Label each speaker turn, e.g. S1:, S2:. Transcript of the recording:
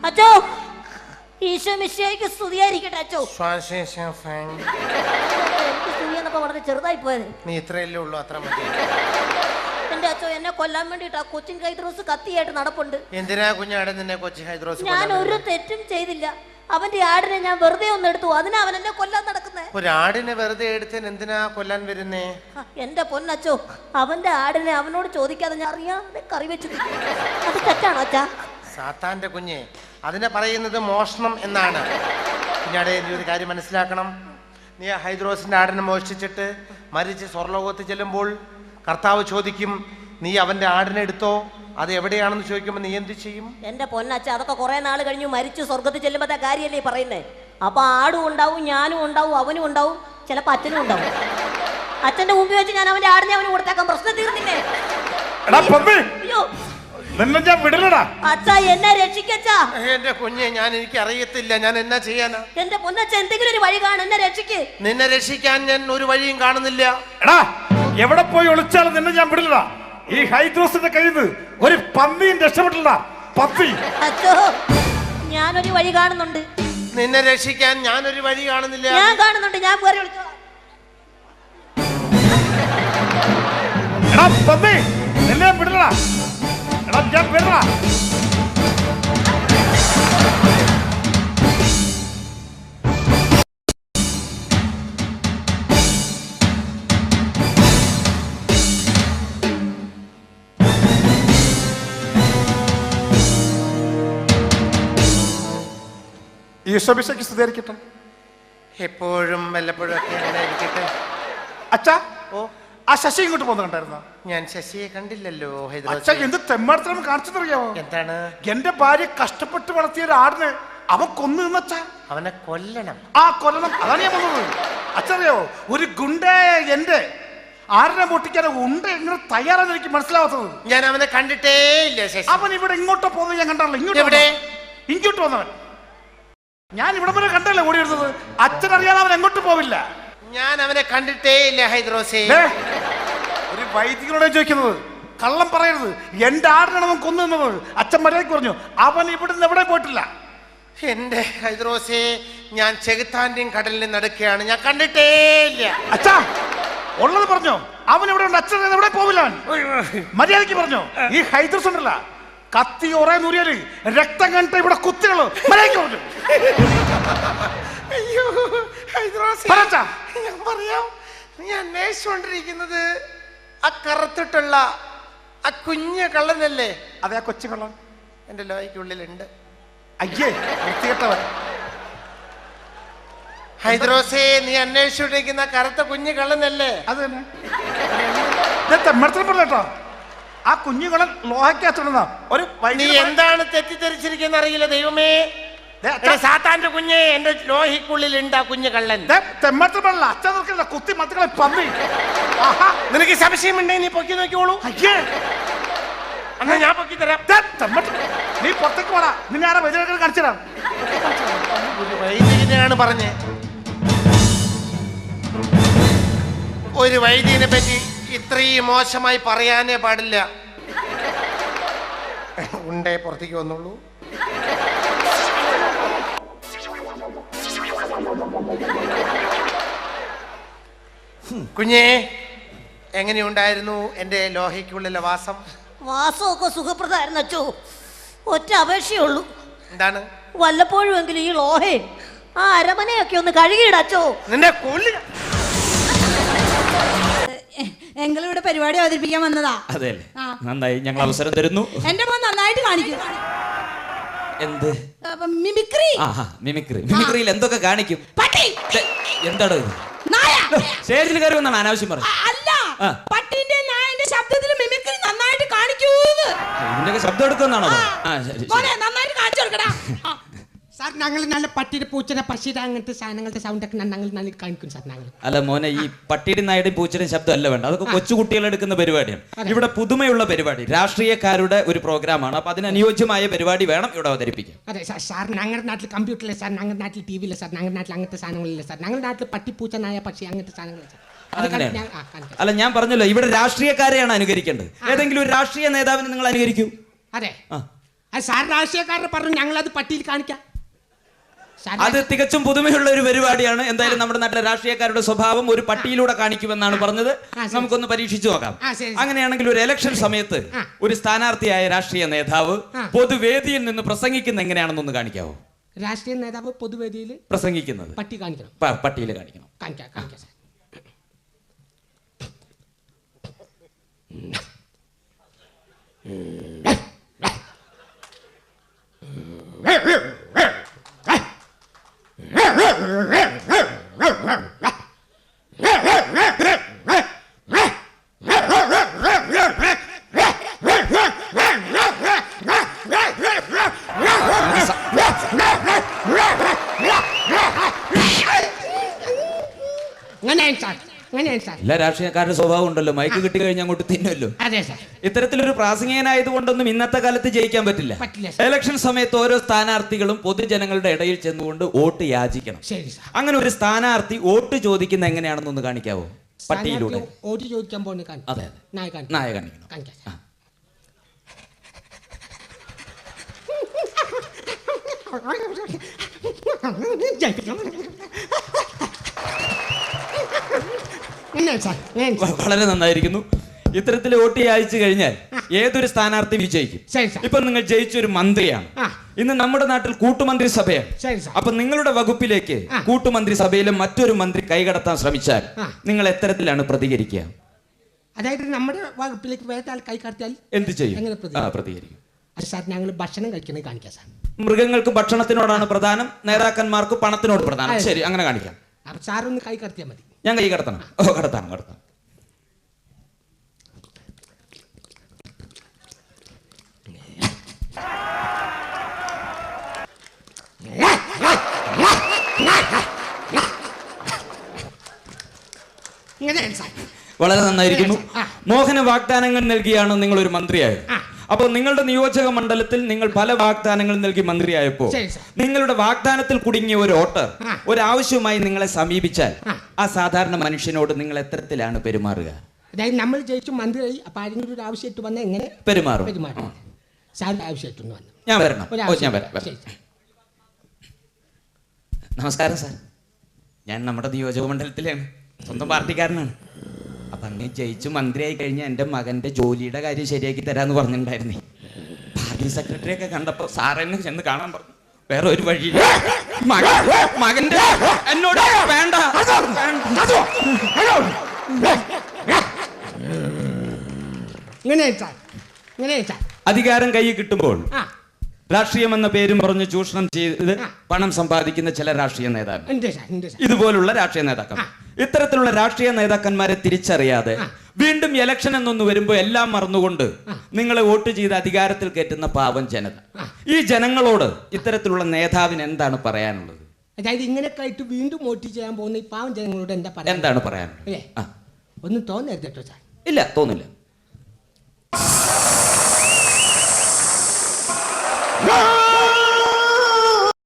S1: അച്ചോ ഈശോ മിശിഹായ്ക്ക് സ്തുതിയായിരിക്കട്ടെ അച്ചോ. എനിക്ക് സ്തുതി എന്നൊക്കെ വളരെ ചെറുതായി പോയത്.
S2: നീ ഇത്രയല്ലേ ഉള്ളൂ, അത്ര മതി.
S1: എന്റെ അച്ചോ എന്നെ കൊല്ലാൻ വേണ്ടിട്ട് ആ കൊച്ചിൻ ഹൈദ്രോസ് കത്തിയായിട്ട് നടപ്പുണ്ട്.
S2: എന്തിനാ കുഞ്ഞാടെ നിന്നെ കൊച്ചി ഹൈദ്രോസ്?
S1: ഞാൻ ഒരു തെറ്റും ചെയ്തില്ല. അവന്റെ ആടിനെ ഞാൻ വെറുതെ ഒന്ന് എടുത്തു, അതിനാ അവൻ എന്നെ കൊല്ലാൻ നടക്കുന്നേ.
S2: ഒരു ആടിനെ വെറുതെ എടുത്തതിന് എന്തിനാ കൊല്ലാൻ വരുന്നേ?
S1: എന്റെ പൊന്നച്ചോ, അവന്റെ ആടിനെ അവനോട് ചോദിക്കാതെ ഞാൻ അറിയാതെ കറി വെച്ചു. അത് തെറ്റാണോ അച്ഛാ?
S2: സാത്താന്റെ കുഞ്ഞെ, അതിനെ പറയുന്നത് മോഷണം എന്നാണ്. കുഞ്ഞാടെ നീ ഒരു കാര്യം മനസ്സിലാക്കണം. നീ ആ ഹൈദ്രോസിന്റെ ആടിനെ മോഷ്ടിച്ചിട്ട് മരിച്ച് സ്വർലോകത്ത് ചെല്ലുമ്പോൾ കർത്താവ് ചോദിക്കും, നീ അവന്റെ ആടിനെ എടുത്തോ, അത് എവിടെയാണെന്ന് ചോദിക്കുമ്പോൾ നീ എന്ത് ചെയ്യും?
S1: എന്റെ പൊന്നച്ഛ, അതൊക്കെ കുറെ നാൾ കഴിഞ്ഞു മരിച്ചു സ്വർഗത്തിൽ ചെല്ലുമ്പോഴത്തെ കാര്യമല്ലേ പറയുന്നേ. അപ്പൊ ആടും ഉണ്ടാവും, ഞാനും ഉണ്ടാവും, അവനും ഉണ്ടാവും, ചിലപ്പോ അച്ഛനും ഉണ്ടാവും. അച്ഛന്റെ മുമ്പിൽ വെച്ച് ഞാൻ അവന്റെ ആടിനെ അവന് കൊടുത്തേക്കാൻ പ്രശ്നം തീർന്നില്ലേ? അയ്യോ അച്ഛാ, എന്നെ രക്ഷിക്കച്ചാ.
S2: എന്റെ കുഞ്ഞെ, ഞാൻ എനിക്ക് അറിയത്തില്ല, ഞാൻ എന്നാ ചെയ്യാനാ?
S1: എന്റെ പൊന്നച്ഛ, എന്തെങ്കിലും ഒരു വഴി കാണും, എന്നെ രക്ഷിക്ക്.
S2: നിന്നെ രക്ഷിക്കാൻ ഞാൻ ഒരു വഴിയും കാണുന്നില്ല.
S3: എടാ, എവിടെ പോയി ഒളിച്ചാലും നിന്നെ ഞാൻ വിടില്ല. ഈ ഹൈദ്രോസിന്റെ കയ്യിൽ നിന്ന് ഒരു പന്നിയും രക്ഷപ്പെട്ടില്ല. പന്നി.
S1: അച്ഛോ, ഞാനൊരു വഴി കാണുന്നുണ്ട്.
S2: നിന്നെ രക്ഷിക്കാൻ ഞാനൊരു വഴി കാണുന്നില്ല.
S1: ഞാൻ കാണുന്നുണ്ട്, ഞാൻ വേറെ വിളിച്ചോളാം.
S3: എടാ പന്നി, നിന്നെ വിടില്ല. എടാ ഞാൻ വിടില്ല. ഈശോമിശിഹായ്ക്ക് സ്തുതിയായിരിക്കട്ടെ.
S2: എപ്പോഴും വല്ലപ്പോഴും ഒക്കെ അങ്ങനെ ഇരിക്കട്ടെ.
S3: അച്ഛാ,
S2: ഓ,
S3: ആ ശശി ഇങ്ങോട്ട് പോകുന്ന കണ്ടായിരുന്നോ?
S2: ഞാൻ ശശിയെ കണ്ടില്ലല്ലോ.
S3: അച്ഛാ, എന്ത് തെമ്മാടത്തിനും കാണിച്ചതറിയാമോ?
S2: എന്താണ്?
S3: എന്റെ ഭാര്യ കഷ്ടപ്പെട്ട് വളർത്തിയ ഒരു ആടിനെ അവൻ കൊന്നു നിന്നച്ചാ.
S2: അവനെ കൊല്ലണം.
S3: ആ കൊല്ലണം, അതാണ് ഞാൻ വന്നത്. അച്ഛറിയാവോ, ഒരു ഗുണ്ടേ എന്റെ ആടിനെ പൊട്ടിക്കാതെ ഉണ്ട എങ്ങനെ തയ്യാറാന്ന് എനിക്ക് മനസ്സിലാവാത്തത്.
S2: ഞാൻ അവനെ കണ്ടിട്ടേ ഇല്ല ശശി.
S3: അവൻ ഇവിടെ ഇങ്ങോട്ടോ പോകുന്നത് ഞാൻ കണ്ടല്ലോ. ഇങ്ങോട്ട് ഇങ്ങോട്ട് വന്നവൻ ഞാൻ ഇവിടെ വരെ കണ്ടല്ലേ ഓടി വരുന്നത്. അച്ഛനറിയാതെ അവൻ എങ്ങോട്ട് പോവില്ല.
S2: ഞാൻ അവനെ കണ്ടിട്ടേ ഇല്ല ഹൈദ്രോസേ.
S3: ഒരു വൈദികനോട് ചോദിക്കുന്നത്, കള്ളം പറയരുത്. എന്റെ ആടിനാണ് അവൻ കൊന്നു നിന്നത്. അച്ഛൻ മര്യാദയ്ക്ക് പറഞ്ഞു, അവൻ ഇവിടുന്ന് എവിടെ പോയിട്ടില്ല.
S2: എന്റെ ഹൈദ്രോസേ, ഞാൻ ചെകുത്താന്റെയും കടലിന്റെ നടുക്കെയാണ്, ഞാൻ കണ്ടിട്ടേ ഇല്ല.
S3: അച്ഛാ, ഉള്ളത് പറഞ്ഞോ. അവൻ എവിടെ ഉണ്ട്? അച്ഛൻ എവിടെ പോവില്ല. അവൻ മര്യാദയ്ക്ക് പറഞ്ഞോ. ഈ ഹൈദ്രോസ് ഉണ്ടല്ല, കത്തി ഒറേ നൂരിയാല് രക്തം കണ്ടിട്ട് ഇവിടെ കുത്തികള് മര്യാദയ്ക്ക് പറഞ്ഞു.
S2: അയ്യോ ഹൈദ്രോസേ, ഞാൻ പറയാം. നീ അന്വേഷിച്ചുകൊണ്ടിരിക്കുന്നത് ആ കറുത്തിട്ടുള്ള ആ കുഞ്ഞു കള്ളനല്ലേ?
S3: അതെ, ആ കൊച്ചു കള്ളൻ
S2: എന്റെ ലോയ്ക്കുള്ളിലുണ്ട്.
S3: അയ്യേ, വൃത്തികെട്ടവൻ.
S2: ഹൈദ്രോസേ, നീ അന്വേഷിച്ചുകൊണ്ടിരിക്കുന്ന കറുത്ത കുഞ്ഞു കള്ളനല്ലേ?
S3: അത് തന്നെ. തെമ്മടത്തിൽ പറഞ്ഞോ. ആ കുഞ്ഞുകളൻ ലോഹയ്ക്കകത്തുണ്ടെന്ന ഒരു.
S2: നീ എന്താണ് തെറ്റിദ്ധരിച്ചിരിക്കുന്ന അറിയില്ല ദൈവമേ. സാത്താന്റെ കുഞ്ഞെ, എന്റെ ലോഹിക്കുള്ളിലുണ്ട് ആ കുഞ്ഞു കള്ളൻ.
S3: തെമ്മടത്തിൽ പറഞ്ഞ അച്ഛൻ നോക്കില്ല, കുത്തി മത്തുകളെ പന്നി.
S2: നിനക്ക് സംശയമുണ്ടെങ്കിൽ നീ പൊക്കി നോക്കിയോളൂ.
S3: അയ്യേ,
S2: എന്നാ ഞാൻ പൊക്കി തരാം.
S3: നീ പുറത്തേക്ക് പോടാ. നിന്നെ ആരാ വൈദ്യുതി കാണിച്ചതാ?
S2: വൈദികനാണ് പറഞ്ഞേ. ഒരു വൈദികനെ പറ്റി ഇത്രയും മോശമായി പറയാനേ പാടില്ല. ഉണ്ടേ പുറത്തേക്ക് വന്നോളൂ. കുഞ്ഞേ, എങ്ങനെയുണ്ടായിരുന്നു എന്റെ ലോഹയ്ക്കുള്ളിലെ വാസം?
S1: വാസമൊക്കെ സുഖപ്രദമായിരുന്നു അച്ചോ. ഒറ്റ അപേക്ഷയുള്ളൂ.
S2: എന്താണ്?
S1: വല്ലപ്പോഴും എങ്കിലും ഈ ലോഹേ ആ അരമനയൊക്കെ ഒന്ന് കഴുകിയിടച്ചോ.
S2: നിന്നെ കൊല്ലി.
S4: ഞങ്ങളിവിടെ പരിപാടി അവതരിപ്പിക്കാൻ വന്നതാ.
S5: അതെ, നന്നായി. ഞങ്ങൾ അവസരം തരുന്നു.
S4: എന്റെ മോൻ നന്നായിട്ട് കാണിക്കും.
S5: എന്ത്?
S4: മിമിക്രി.
S5: മിമിക്രിയിൽ എന്തൊക്കെ കാണിക്കും? എന്താണ് സ്റ്റേജിൽ കയറി വന്നാണ് അനാവശ്യം പറഞ്ഞു?
S4: അല്ല, പട്ടിന്റെ നായന്റെ ശബ്ദത്തിൽ മിമിക്രി നന്നായിട്ട് കാണിക്കൂ.
S5: ഇതിന്റെയൊക്കെ ശബ്ദം എടുക്കുന്നാണോ?
S4: നന്നായിട്ട് കാണിച്ചു കൊടുക്കടാ.
S6: സാർ, ഞങ്ങൾ നല്ല പട്ടിയുടെ പൂച്ചയുടെ പശിയുടെ അങ്ങനത്തെ സാധനങ്ങളുടെ സൗണ്ട് ഒക്കെ ഞങ്ങൾ നല്ല കാണിക്കും സാർ. ഞങ്ങൾ
S5: അല്ല മോനെ, ഈ പട്ടിയുടെ നായുടെയും പൂച്ചയുടെയും ശബ്ദം അല്ല വേണ്ട. അതൊക്കെ കൊച്ചുകുട്ടികൾ എടുക്കുന്ന പരിപാടിയാണ്. ഇവിടെ പുതുമയുള്ള പരിപാടി, രാഷ്ട്രീയക്കാരുടെ ഒരു പ്രോഗ്രാമാണ്. അപ്പൊ അതിന് അനുയോജ്യമായ പരിപാടി വേണം ഇവിടെ അവതരിപ്പിക്കാൻ.
S6: അതെ സാർ, ഞങ്ങളുടെ നാട്ടിൽ കമ്പ്യൂട്ടറിലെ സാർ, ഞങ്ങളുടെ നാട്ടിൽ ടി വിയിലെ സാർ, ഞങ്ങളുടെ നാട്ടിൽ അങ്ങനത്തെ സാധനങ്ങളില്ല സാർ. ഞങ്ങളുടെ നാട്ടിൽ പട്ടി പൂച്ച നായ പക്ഷി അങ്ങനത്തെ സാധനങ്ങളില്ല സാർ.
S5: അല്ല, ഞാൻ പറഞ്ഞല്ലോ, ഇവിടെ രാഷ്ട്രീയക്കാരെയാണ് അനുകരിക്കേണ്ടത്. ഏതെങ്കിലും ഒരു രാഷ്ട്രീയ നേതാവിനെ നിങ്ങൾ അനുകരിക്കൂ.
S6: അതെ, അത് സാർ രാഷ്ട്രീയക്കാരെ പറഞ്ഞു ഞങ്ങളത് പട്ടിയിൽ കാണിക്കാം. സാർ
S5: അത് തികച്ചും പുതുമയുള്ള ഒരു പരിപാടിയാണ്. എന്തായാലും നമ്മുടെ നാട്ടിലെ രാഷ്ട്രീയക്കാരുടെ സ്വഭാവം ഒരു പട്ടിയിലൂടെ കാണിക്കുമെന്നാണ് പറഞ്ഞത്.
S6: ശരി.
S5: നമുക്കൊന്ന് പരീക്ഷിച്ചു നോക്കാം.
S6: ശരി.
S5: അങ്ങനെയാണെങ്കിൽ ഒരു ഇലക്ഷൻ സമയത്ത് ഒരു സ്ഥാനാർത്ഥിയായ രാഷ്ട്രീയ നേതാവ് പൊതുവേദിയിൽ നിന്ന് പ്രസംഗിക്കുന്ന എങ്ങനെയാണെന്നൊന്ന് കാണിക്കാവോ?
S6: രാഷ്ട്രീയ നേതാവ് പൊതുവേദിയിൽ
S5: പ്രസംഗിക്കുന്നത്
S6: പട്ടി കാണിക്കണം.
S5: പട്ടിയിൽ കാണിക്കണം.
S6: കാണിക്കാം കാണിക്കാം സാർ. അങ്ങനെയാണ് സാർ, അങ്ങനെയാണ് സാർ.
S5: എല്ലാ രാഷ്ട്രീയക്കാരുടെ സ്വഭാവം ഉണ്ടല്ലോ, മൈക്ക് കിട്ടി കഴിഞ്ഞാൽ അങ്ങോട്ട് തിന്നല്ലോ.
S6: അതെ സാർ.
S5: ഇത്തരത്തിലൊരു പ്രാസംഗികനായതുകൊണ്ടൊന്നും ഇന്നത്തെ കാലത്ത് ജയിക്കാൻ പറ്റില്ല.
S6: പറ്റില്ല.
S5: ഇലക്ഷൻ സമയത്ത് ഓരോ സ്ഥാനാർത്ഥികളും പൊതുജനങ്ങളുടെ ഇടയിൽ ചെന്നുകൊണ്ട് വോട്ട് യാചിക്കണം.
S6: ശരി സാർ.
S5: അങ്ങനെ ഒരു സ്ഥാനാർത്ഥി വോട്ട് ചോദിക്കുന്ന എങ്ങനെയാണെന്നൊന്ന് കാണിക്കാവോ? പട്ടിയിലൂടെ.
S6: ഓടി ചോദിക്കാൻ പോകുന്ന കാണിക്കാം.
S5: അതെ
S6: നായ കാണിക്കാം.
S5: നായ കാണിക്കണം.
S6: കാണിക്കാം
S5: ആ.
S6: സാർ. അങ്ങനെയാണ് സാർ, അങ്ങനെയാണ് സാർ.
S5: വളരെ നന്നായിരിക്കുന്നു. ഇത്തരത്തിൽ വോട്ട് യാചിച്ചു കഴിഞ്ഞാൽ ഏതൊരു സ്ഥാനാർത്ഥി വിജയിക്കും.
S6: ശരി സാർ.
S5: ഇപ്പൊ നിങ്ങൾ ജയിച്ചൊരു മന്ത്രിയാണ്.
S6: ആ.
S5: ഇന്ന് നമ്മുടെ നാട്ടിൽ കൂട്ടുമന്ത്രിസഭയാണ്.
S6: ശരി സാർ.
S5: അപ്പൊ നിങ്ങളുടെ വകുപ്പിലേക്ക് കൂട്ടുമന്ത്രിസഭയിലെ മറ്റൊരു മന്ത്രി കൈകടത്താൻ ശ്രമിച്ചാൽ നിങ്ങൾ എത്തരത്തിലാണ് പ്രതികരിക്കുക?
S6: അതായത് നമ്മുടെ വകുപ്പിലേക്ക് വേറെ ആൾ കൈ കടത്തിയാൽ
S5: എന്ത് ചെയ്യും?
S6: എങ്ങനെ
S5: പ്രതികരിക്കും.
S6: അത് സാർ ഞങ്ങൾ ഭക്ഷണം കഴിക്കുന്നത് കാണിക്കാം സാർ.
S5: മൃഗങ്ങൾക്ക് ഭക്ഷണത്തിനോടാണ് പ്രധാനം, നേതാക്കന്മാർക്ക് പണത്തിനോട് പ്രധാനം. ശരി, അങ്ങനെ കാണിക്കാം.
S6: അപ്പൊ സാറൊന്ന് കൈ കടത്തിയാൽ മതി.
S5: ഞാൻ കൈ കടത്തണം. ഓ, കടത്താം.
S6: ഇങ്ങനെയാണ് സാർ.
S5: വളരെ നന്നായിരിക്കുന്നു. മോഹന വാഗ്ദാനങ്ങൾ നൽകിയാണ് നിങ്ങൾ ഒരു മന്ത്രിയായത്. അപ്പോൾ നിങ്ങളുടെ നിയോജക മണ്ഡലത്തിൽ നിങ്ങൾ പല വാഗ്ദാനങ്ങൾ നൽകി മന്ത്രിയായപ്പോൾ
S6: ശരി സാർ.
S5: നിങ്ങളുടെ വാഗ്ദാനത്തിൽ കുടുങ്ങിയ ഒരു വോട്ടർ ഒരാവശ്യവുമായി നിങ്ങളെ സമീപിച്ചാൽ ആ സാധാരണ മനുഷ്യനോട് നിങ്ങൾ എത്തരത്തിലാണ് പെരുമാറുക?
S6: അതായത് നമ്മൾ ജയിച്ചു മന്ത്രിയായി, അപ്പൊ ആരെങ്കിലും ഒരു ആവശ്യമായിട്ട് വന്നാൽ എങ്ങനെ
S5: പെരുമാറും?
S6: സാറിന്റെ ആവശ്യമായിട്ടൊന്ന് വന്നു.
S5: ഞാൻ വരണം. ഞാൻ വരാം.
S6: ശരി സാർ.
S5: നമസ്കാരം സാർ. ഞാൻ നമ്മുടെ നിയോജക മണ്ഡലത്തിലാണ്, സ്വന്തം പാർട്ടിക്കാരനാണ്. അപ്പൊ അങ്ങനെ ജയിച്ചു മന്ത്രിയായി കഴിഞ്ഞാൽ എൻ്റെ മകന്റെ ജോലിയുടെ കാര്യം ശരിയാക്കി തരാന്ന് പറഞ്ഞിട്ടുണ്ടായിരുന്നേ. പാർട്ടി സെക്രട്ടറി ഒക്കെ കണ്ടപ്പോ സാറെന്നെ ചെന്ന് കാണാൻ പറഞ്ഞു. വേറെ ഒരു വഴി മകന്റെ എന്നോട് വേണ്ട.
S6: ഇങ്ങനെയാണ് സാർ, ഇങ്ങനെയാണ് സാർ.
S5: അധികാരം കയ്യിൽ കിട്ടുമ്പോൾ രാഷ്ട്രീയം എന്ന പേരും പറഞ്ഞ് ചൂഷണം ചെയ്ത് പണം സമ്പാദിക്കുന്ന ചില രാഷ്ട്രീയ നേതാക്കൾ,
S6: ഉണ്ട് സാർ, ഉണ്ട് സാർ.
S5: ഇതുപോലുള്ള രാഷ്ട്രീയ നേതാക്കൾ, ഇത്തരത്തിലുള്ള രാഷ്ട്രീയ നേതാക്കന്മാരെ തിരിച്ചറിയാതെ വീണ്ടും ഇലക്ഷൻ എന്നൊന്ന് വരുമ്പോൾ എല്ലാം മറന്നുകൊണ്ട് നിങ്ങളെ വോട്ട് ചെയ്ത് അധികാരത്തിൽ കയറ്റുന്ന പാവം ജനത, ഈ ജനങ്ങളോട് ഇത്തരത്തിലുള്ള നേതാവിന് എന്താണ് പറയാനുള്ളത്?
S6: അതായത് ഇങ്ങനെയൊക്കെ ആയിട്ട് വീണ്ടും വോട്ട് ചെയ്യാൻ പോകുന്ന ഈ പാവം ജനങ്ങളോട്
S5: എന്താണ് പറയാനുള്ളത്?
S6: അല്ലേ? ഒന്നും തോന്നരുത് കേട്ടോ സാർ.
S5: ഇല്ല, തോന്നില്ല.